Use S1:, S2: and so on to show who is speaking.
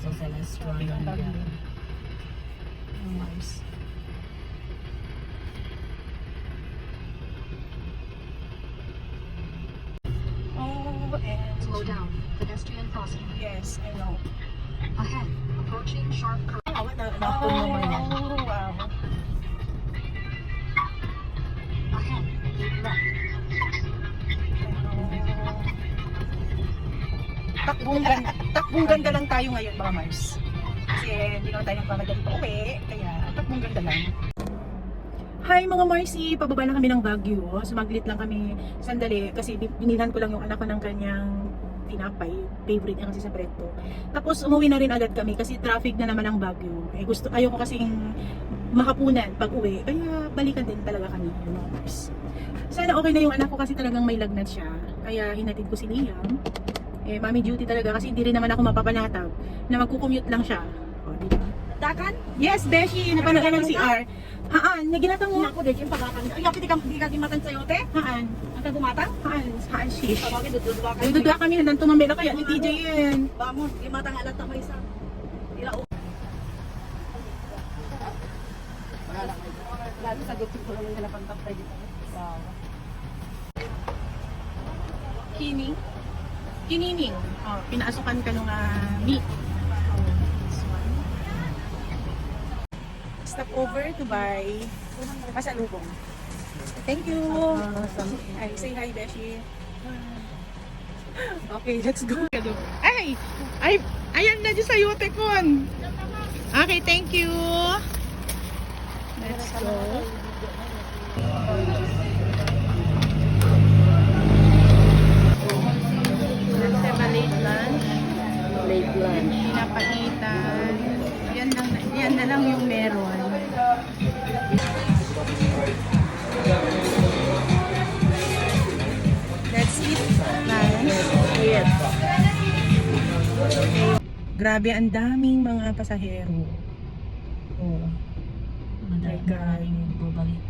S1: So Celestron and
S2: Mars. Oh, and
S3: Slow down. Pedestrian crossing.
S2: yes, I know.
S3: Ahead. Approaching sharp curve.
S1: Napun mo mo yan.
S2: Oh, wow.
S3: Ahead. Keep left.
S2: Takbong ganda lang tayo ngayon mga Mars. Kasi hindi naman tayo nagmamadali pa uwi, kaya takbong ganda lang. Hi mga Marcy, pababa na kami ng Baguio. Sumaglit lang kami sandali kasi binilhan ko lang yung anak ko ng kanyang tinapay. Favorite niya kasi sa bread to. Tapos umuwi na rin agad kami kasi traffic na naman ang Baguio. Ayoko kasing makapunan pag uwi. Kaya balikan din talaga kami mga Mars. Sana okay na yung anak ko kasi talagang may lagnat siya. Kaya hinatid ko si Liam. Mommy duty talaga kasi hindi rin naman ako mapapanatag na magkukommute lang siya. O, di ba?
S1: Dakan?
S2: Yes, Beshi, napanood ng CR. Haan, naginatang mo.
S1: Ako, Deji, yung pagkakan. Ay, kapit di ka gimatan sa'yo, te?
S2: Haan,
S1: Ang kagumatang?
S2: haan, shish.
S1: Tawagin, dududwa ka.
S2: Dududwa kami, nandang tumambela kaya ni TJ yan.
S1: Bamon, gimatang alat na may isa. Ila, o. Lalo sa gusto ko lang yung kalapantap tayo dito. Wow.
S2: Kinining. Oh, pinaasukan ka nung meat. Stop over to buy pasalubong. Thank you. Ay, say hi, Beshi. Okay, let's go. Ay, ayan na dyan sa Yotekon. Okay, thank you. Let's go. Let's have a late lunch.
S1: Late lunch.
S2: Pinapaitan. Yan na lang yung meron. Let's eat lunch.
S1: Yes.
S2: Grabe, ang daming mga pasahero. Oh.
S1: Madami
S2: God.
S1: bumalik.